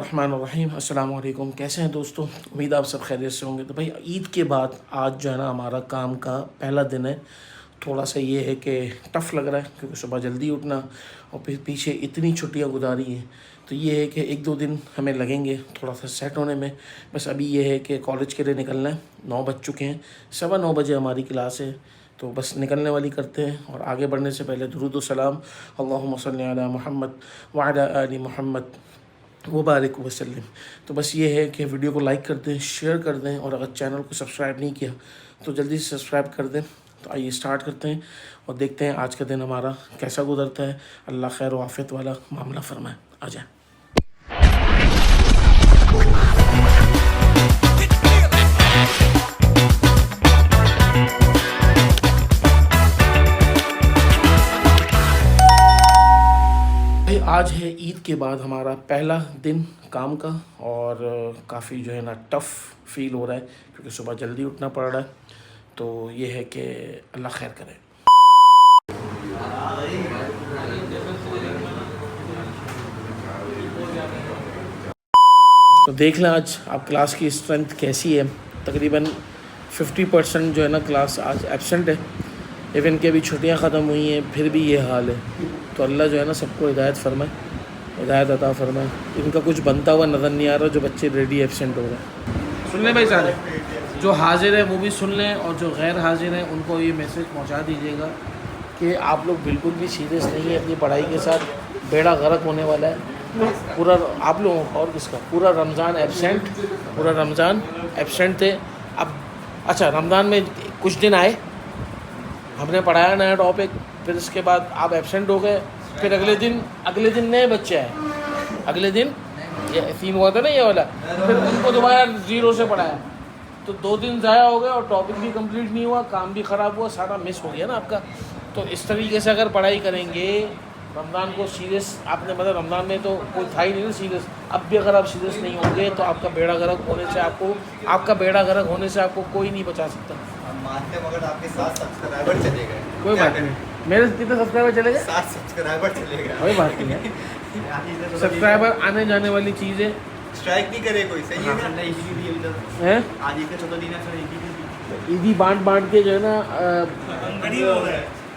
रहमानिर्रहीम। अस्सलाम वालेकुम। कैसे हैं दोस्तों? उम्मीद आप सब खैरियत से होंगे। तो भाई ईद के बाद आज जो है ना हमारा काम का पहला दिन है। थोड़ा सा ये है कि टफ़ लग रहा है क्योंकि सुबह जल्दी उठना और फिर पीछे इतनी छुट्टियां गुजारी हैं। तो ये है कि एक दो दिन हमें लगेंगे थोड़ा सा सेट होने में। बस अभी ये है कि कॉलेज के लिए निकलना है। 9 बज चुके हैं, 9:15 हमारी क्लास है। तो बस निकलने वाली करते हैं। और आगे बढ़ने से पहले दुरूद व सलाम अल्लाहुम्मा सल्ली अला मुहम्मद व अला आलि मुहम्मद वबारिक वसल्लम। तो बस ये है कि वीडियो को लाइक कर दें, शेयर कर दें, और अगर चैनल को सब्सक्राइब नहीं किया तो जल्दी से सब्सक्राइब कर दें। तो आइए स्टार्ट करते हैं और देखते हैं आज का दिन हमारा कैसा गुजरता है। अल्लाह खैर व आफियत वाला मामला फरमाए। आ जाए। आज है ईद के बाद हमारा पहला दिन काम का, और काफ़ी जो है ना टफ़ फील हो रहा है क्योंकि सुबह जल्दी उठना पड़ रहा है। तो ये है कि अल्लाह खैर करे। तो देख लें आज आप क्लास की स्ट्रेंथ कैसी है। तकरीबन 50% जो है ना क्लास आज एब्सेंट है। इवन के अभी छुट्टियां ख़त्म हुई हैं फिर भी ये हाल है। तो अल्लाह जो है ना सबको हिदायत फरमाए, हिदायत अता फरमाए। इनका कुछ बनता हुआ नज़र नहीं आ रहा जो बच्चे रेडी एब्सेंट हो रहे हैं। सुन लें भाई सारे, जो हाजिर है वो भी सुन लें और जो गैर हाजिर हैं उनको ये मैसेज पहुंचा दीजिएगा कि आप लोग बिल्कुल भी सीरियस नहीं है अपनी पढ़ाई के साथ। बेड़ा गर्क होने वाला है पूरा आप लोगों का और किसका। पूरा रमज़ान एब्सेंट, पूरा रमज़ान एब्सेंट थे। अब अच्छा, रमज़ान में कुछ दिन आए, हमने पढ़ाया नया टॉपिक, फिर इसके बाद आप एब्सेंट हो गए। फिर अगले दिन नए बच्चे आए। अगले दिन ये सीन हुआ था ना ये वाला, फिर उनको दोबारा ज़ीरो से पढ़ाया। तो 2 दिन ज़ाया हो गए और टॉपिक भी कंप्लीट नहीं हुआ, काम भी ख़राब हुआ, सारा मिस हो गया ना आपका। तो इस तरीके से अगर पढ़ाई करेंगे रमज़ान को सीरियस आपने, मतलब रमज़ान में तो कोई था ही नहीं ना सीरियस। अब भी अगर आप सीरियस नहीं होंगे तो आपका बेड़ा गर्क होने से आपको कोई नहीं बचा सकता। मगर आपके 7 सब्सक्राइबर चले गए। कोई बात नहीं, मेरे कितने सब्सक्राइबर चले गए? 7 सब्सक्राइबर चले गए। कोई बात नहीं है, सब्सक्राइबर आने जाने वाली चीज़ है। स्ट्राइक नहीं करे कोई, सही है ना? हैं आज का 14 दिन है सर। ईदी बांट के जो है ना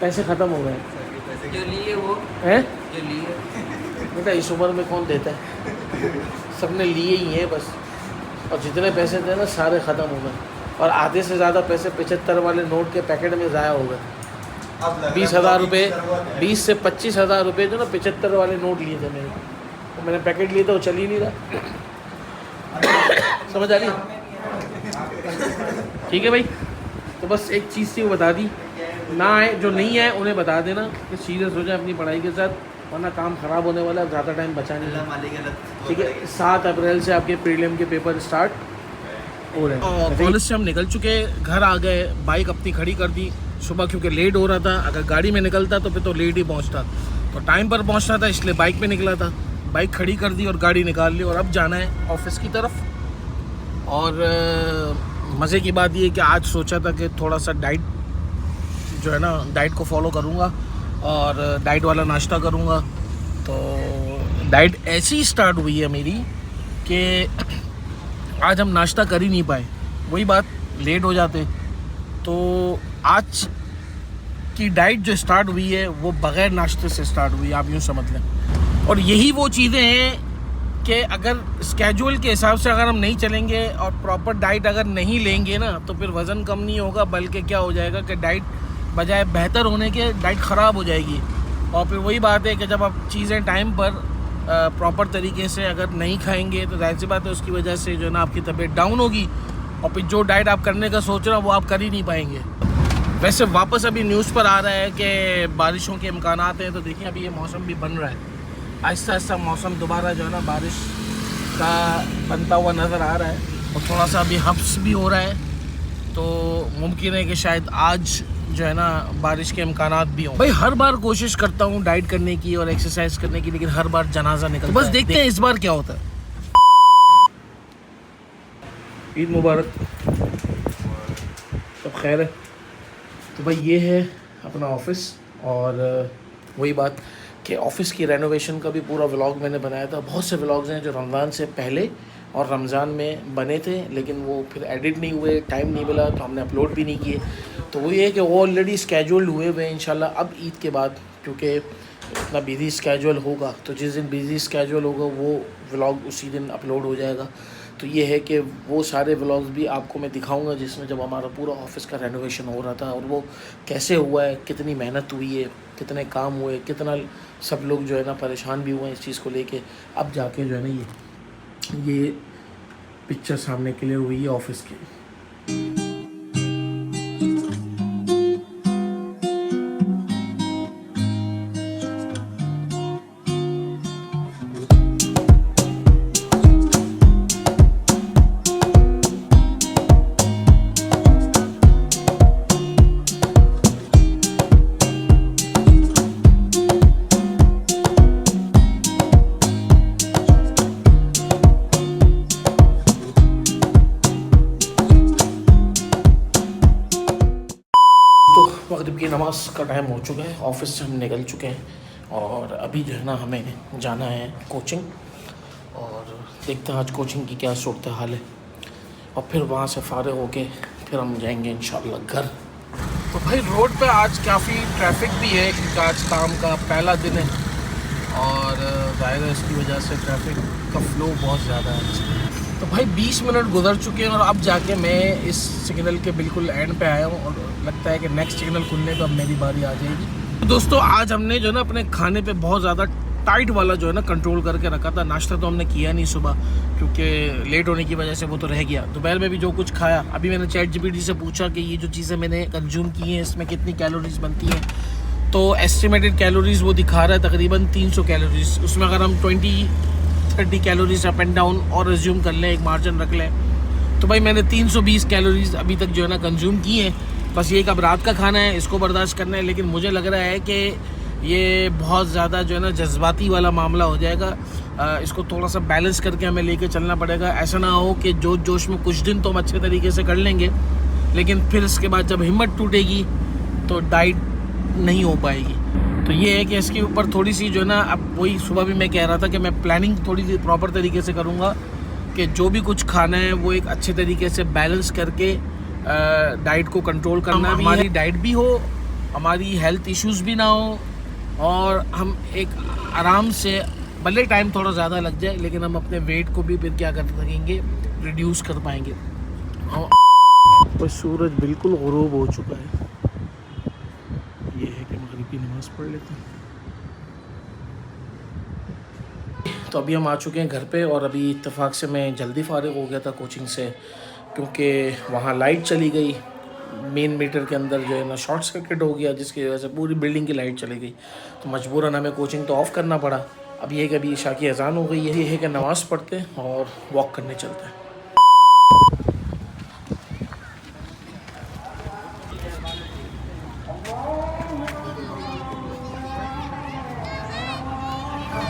पैसे ख़त्म हो गए जो लिए वो हैं। जो लिए बेटा इस उम्र में कौन देता है, सबने लिए ही हैं बस। और जितने पैसे थे ना सारे ख़त्म हो गए, और आधे से ज़्यादा पैसे 75 वाले नोट के पैकेट में ज़ाया हो गए। 20,000 रुपये, 20 से 25,000 रुपये जो ना 75 वाले नोट लिए थे मैंने, तो मैंने पैकेट लिए थे, वो चल ही नहीं रहा। समझ आ रही? ठीक है भाई। तो बस एक चीज़ थी वो बता दी, ना आए जो नहीं आए उन्हें बता देना कि सीरियस हो जाए अपनी पढ़ाई के साथ, वरना काम ख़राब होने वाला है। ज़्यादा टाइम बचा नहीं है। ठीक है, 7 अप्रैल से आपके प्रीलिम के पेपर स्टार्ट हो रहे हैं। कॉलेज से हम निकल चुके, घर आ गए, बाइक अपनी खड़ी कर दी सुबह क्योंकि लेट हो रहा था। अगर गाड़ी में निकलता तो फिर तो लेट ही पहुंचता, तो टाइम पर पहुंचना था, इसलिए बाइक पे निकला था। बाइक खड़ी कर दी और गाड़ी निकाल ली, और अब जाना है ऑफिस की तरफ। और मज़े की बात ये कि आज सोचा था कि थोड़ा सा डाइट जो है ना, डाइट को फॉलो करूँगा और डाइट वाला नाश्ता करूँगा। तो डाइट ऐसी स्टार्ट हुई है मेरी कि आज हम नाश्ता कर ही नहीं पाए। वही बात, लेट हो जाते। तो आज की डाइट जो स्टार्ट हुई है वो बग़ैर नाश्ते से स्टार्ट हुई है, आप यूँ समझ लें। और यही वो चीज़ें हैं कि अगर स्केड्यूल के हिसाब से अगर हम नहीं चलेंगे और प्रॉपर डाइट अगर नहीं लेंगे ना, तो फिर वज़न कम नहीं होगा, बल्कि क्या हो जाएगा कि डाइट बजाय बेहतर होने के डाइट ख़राब हो जाएगी। और फिर वही बात है कि जब आप चीज़ें टाइम पर प्रॉपर तरीके से अगर नहीं खाएंगे तो जाहिर सी बात है उसकी वजह से जो है ना आपकी तबीयत डाउन होगी, और फिर जो डाइट आप करने का सोच रहे हो वो आप कर ही नहीं पाएंगे। वैसे वापस अभी न्यूज़ पर आ रहा है कि बारिशों के इम्कानात हैं। तो देखिए अभी ये मौसम भी बन रहा है, आहिस्ता आहिस्ता मौसम दोबारा जो है ना बारिश का बनता हुआ नज़र आ रहा है, और थोड़ा सा अभी हब्स भी हो रहा है। तो मुमकिन है कि शायद आज जो है ना बारिश के इम्कानात भी हों। भाई हर बार कोशिश करता हूँ डाइट करने की और एक्सरसाइज करने की, लेकिन हर बार जनाजा निकलता है। बस देखते हैं इस बार क्या होता है। ईद मुबारक, सब खैर है। तो भाई ये है अपना ऑफिस, और वही बात कि ऑफ़िस की रेनोवेशन का भी पूरा व्लॉग मैंने बनाया था। बहुत से व्लॉग्स हैं जो रमज़ान से पहले और रमज़ान में बने थे, लेकिन वो फिर एडिट नहीं हुए, टाइम नहीं मिला, तो हमने अपलोड भी नहीं किए। तो वही है कि वो ऑलरेडी स्केड्यूल्ड हुए हैं इंशाल्लाह अब ईद के बाद, क्योंकि इतना बिज़ी स्केड्यूल होगा तो जिस दिन बिज़ी स्केड्यूल होगा वो व्लॉग उसी दिन अपलोड हो जाएगा। तो ये है कि वो सारे व्लॉग्स भी आपको मैं दिखाऊंगा जिसमें जब हमारा पूरा ऑफ़िस का रेनोवेशन हो रहा था और वो कैसे हुआ है, कितनी मेहनत हुई है, कितने काम हुए, कितना सब लोग जो है ना परेशान भी हुए हैं इस चीज़ को लेके। अब जाके जो है ना ये पिक्चर सामने क्लियर हुई है ऑफ़िस की। मगरिब की नमाज़ का टाइम हो चुका है, ऑफ़िस से हम निकल चुके हैं और अभी जो है ना हमें जाना है कोचिंग और देखते हैं आज कोचिंग की क्या सूरत हाल है और फिर वहाँ से फारिग होके फिर हम जाएंगे इंशाल्लाह घर। तो भाई रोड पे आज काफ़ी ट्रैफिक भी है क्योंकि आज काम का पहला दिन है और ज़ाहिर है इसकी वजह से ट्रैफिक का फ़्लो बहुत ज़्यादा है। तो भाई 20 मिनट गुजर चुके हैं और अब जाके मैं इस सिग्नल के बिल्कुल एंड पे आया हूँ और लगता है कि नेक्स्ट सिग्नल खुलने पे अब मेरी बारी आ जाएगी। तो दोस्तों आज हमने जो है ना अपने खाने पे बहुत ज़्यादा टाइट वाला जो है ना कंट्रोल करके रखा था। नाश्ता तो हमने किया नहीं सुबह क्योंकि लेट होने की वजह से वो तो रह गया। दोपहर में भी जो कुछ खाया, अभी मैंने ChatGPT से पूछा कि ये जो चीज़ें मैंने कंज्यूम की हैं इसमें कितनी कैलोरीज बनती हैं, तो एस्टिमेटेड कैलोरीज वो दिखा रहा है तकरीबन 300 कैलोरीज। उसमें अगर हम 20-30 कैलोरीज अप एंड डाउन और रिज्यूम कर लें, एक मार्जिन रख लें, तो भाई मैंने 320 कैलोरीज अभी तक जो है ना कंज्यूम की हैं। बस ये कब रात का खाना है इसको बर्दाश्त करना है, लेकिन मुझे लग रहा है कि ये बहुत ज़्यादा जो है ना जज्बाती वाला मामला हो जाएगा। इसको थोड़ा सा बैलेंस करके हमें लेके चलना पड़ेगा। ऐसा ना हो कि जोश में कुछ दिन तो हम अच्छे तरीके से कर लेंगे लेकिन फिर इसके बाद जब हिम्मत टूटेगी तो डाइट नहीं हो पाएगी। तो ये है कि इसके ऊपर थोड़ी सी जो है ना, अब वही सुबह भी मैं कह रहा था कि मैं प्लानिंग थोड़ी सी प्रॉपर तरीके से करूँगा कि जो भी कुछ खाना है वो एक अच्छे तरीके से बैलेंस करके डाइट को कंट्रोल करना, हमारी डाइट भी हो, हमारी हेल्थ इश्यूज़ भी ना हो और हम एक आराम से, भले टाइम थोड़ा ज़्यादा लग जाए लेकिन हम अपने वेट को भी फिर क्या कर सकेंगे, रिड्यूस कर पाएंगे। तो सूरज बिल्कुल गुरूब हो चुका है। ये है कि मगरिब की नमाज़ पढ़ लेते हैं। तो अभी हम आ चुके हैं घर पे और अभी इत्तेफाक से मैं जल्दी फारिग हो गया था कोचिंग से क्योंकि वहाँ लाइट चली गई। मेन मीटर के अंदर जो है ना शॉर्ट सर्किट हो गया जिसकी वजह से पूरी बिल्डिंग की लाइट चली गई। तो मजबूरन हमें कोचिंग तो ऑफ़ करना पड़ा। अब ये है कि अभी इशा की अज़ान हो गई है, ये है कि नमाज़ पढ़ते हैं और वॉक करने चलते हैं।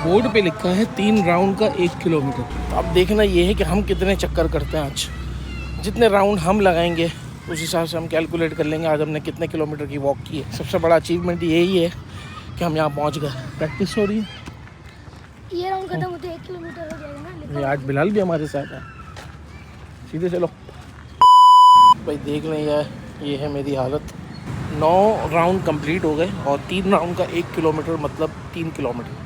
बोर्ड पे लिखा है 3 राउंड का 1 किलोमीटर। तो अब देखना ये है कि हम कितने चक्कर करते हैं आज। जितने राउंड हम लगाएंगे उस हिसाब से हम कैलकुलेट कर लेंगे आज हमने कितने किलोमीटर की वॉक की है। सबसे बड़ा अचीवमेंट यही है कि हम यहाँ पहुँच गए। प्रैक्टिस हो रही है, ये राउंड खत्म होते 1 किलोमीटर हो जाएगा ना। ये आज बिलाल भी हमारे साथ है। सीधे चलो भाई, देख लें यार ये है मेरी हालत। 9 राउंड कंप्लीट हो गए और 3 राउंड का 1 किलोमीटर मतलब 3 किलोमीटर।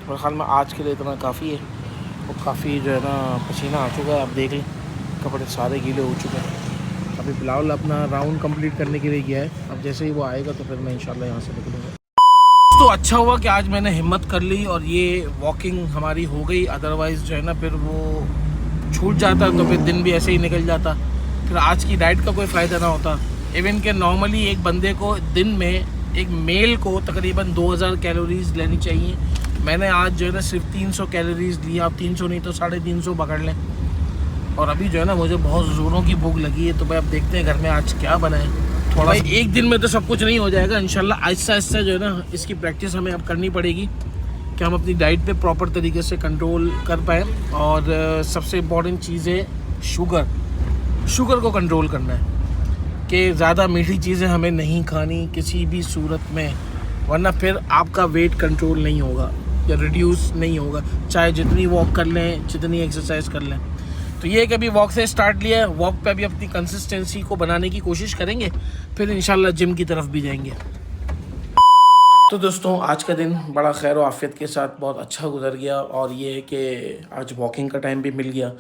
मेरे ख्याल में आज के लिए इतना काफ़ी है और काफ़ी जो है ना पसीना आ चुका है। आप देख लें कपड़े सारे गीले हो चुके हैं। अभी बिलाल अपना राउंड कंप्लीट करने के लिए गया है। अब जैसे ही वो आएगा तो फिर मैं इंशाल्लाह यहाँ से निकलूँगा। तो अच्छा हुआ कि आज मैंने हिम्मत कर ली और ये वॉकिंग हमारी हो गई, अदरवाइज़ जो है ना फिर वो छूट जाता तो फिर दिन भी ऐसे ही निकल जाता, फिर आज की डाइट का कोई फ़ायदा ना होता। इवन के नॉर्मली एक बंदे को दिन में, एक मेल को तकरीबन 2000 कैलोरीज़ लेनी चाहिए। मैंने आज जो है ना सिर्फ 300 कैलोरीज़ ली। आप 300 नहीं तो 350 पकड़ लें। और अभी जो है ना मुझे बहुत ज़ोरों की भूख लगी है, तो भाई अब देखते हैं घर में आज क्या बना है। थोड़ा एक दिन में तो सब कुछ नहीं हो जाएगा इंशाल्लाह। आहिस्ता आहिस्ता जो है ना इसकी प्रैक्टिस हमें अब करनी पड़ेगी कि हम अपनी डाइट पे प्रॉपर तरीके से कंट्रोल कर पाएँ। और सबसे इम्पॉर्टेंट चीज़ है शुगर को कंट्रोल करना है कि ज़्यादा मीठी चीज़ें हमें नहीं खानी किसी भी सूरत में। वरना फिर आपका वेट कंट्रोल नहीं होगा या रिड्यूस नहीं होगा, चाहे जितनी वॉक कर लें, जितनी एक्सरसाइज कर लें। तो ये है कि अभी वॉक से स्टार्ट लिया है, वॉक पे अभी अपनी कंसिस्टेंसी को बनाने की कोशिश करेंगे, फिर इंशाल्लाह जिम की तरफ भी जाएंगे। तो दोस्तों आज का दिन बड़ा खैर व आफियत के साथ बहुत अच्छा गुजर गया, और ये है कि आज वॉकिंग का टाइम भी मिल गया।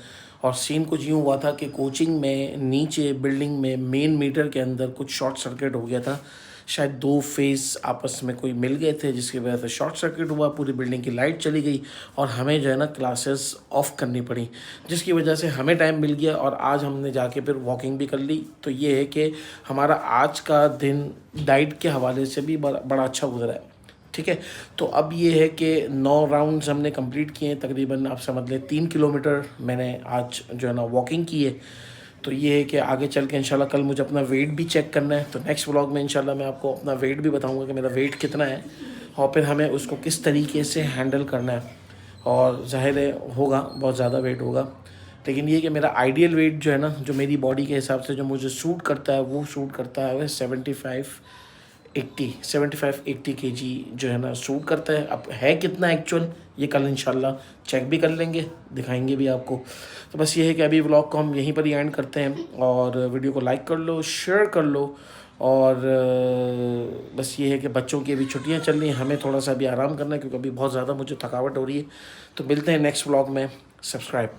और सीन कुछ यूँ हुआ था कि कोचिंग में नीचे बिल्डिंग में मेन मीटर के अंदर कुछ शॉर्ट सर्किट हो गया था, शायद 2 फेस आपस में कोई मिल गए थे, जिसकी वजह से शॉर्ट सर्किट हुआ, पूरी बिल्डिंग की लाइट चली गई और हमें जो है ना क्लासेस ऑफ करनी पड़ी, जिसकी वजह से हमें टाइम मिल गया और आज हमने जाके फिर वॉकिंग भी कर ली। तो ये है कि हमारा आज का दिन डाइट के हवाले से भी बड़ा अच्छा गुजरा है। ठीक है, तो अब ये है कि 9 राउंड्स हमने कंप्लीट किए हैं, तकरीबन आप समझ लें 3 किलोमीटर मैंने आज जो है ना वॉकिंग की है। तो ये है कि आगे चल के इंशाल्लाह कल मुझे अपना वेट भी चेक करना है, तो नेक्स्ट व्लॉग में इंशाल्लाह मैं आपको अपना वेट भी बताऊंगा कि मेरा वेट कितना है और फिर हमें उसको किस तरीके से हैंडल करना है। और ज़ाहिर है होगा बहुत ज़्यादा वेट होगा, लेकिन ये कि मेरा आइडियल वेट जो है ना, जो मेरी बॉडी के हिसाब से जो मुझे सूट करता है, वो सूट करता है 75-80 kg जो है ना सूट करता है। अब है कितना एक्चुअल ये कल इंशाल्लाह चेक भी कर लेंगे, दिखाएंगे भी आपको। तो बस ये है कि अभी व्लॉग को हम यहीं पर ही एंड करते हैं, और वीडियो को लाइक कर लो, शेयर कर लो, और बस ये है कि बच्चों की अभी छुट्टियां चल रही हैं, हमें थोड़ा सा अभी आराम करना है क्योंकि अभी बहुत ज़्यादा मुझे थकावट हो रही है। तो मिलते हैं नेक्स्ट व्लॉग में, सब्सक्राइब।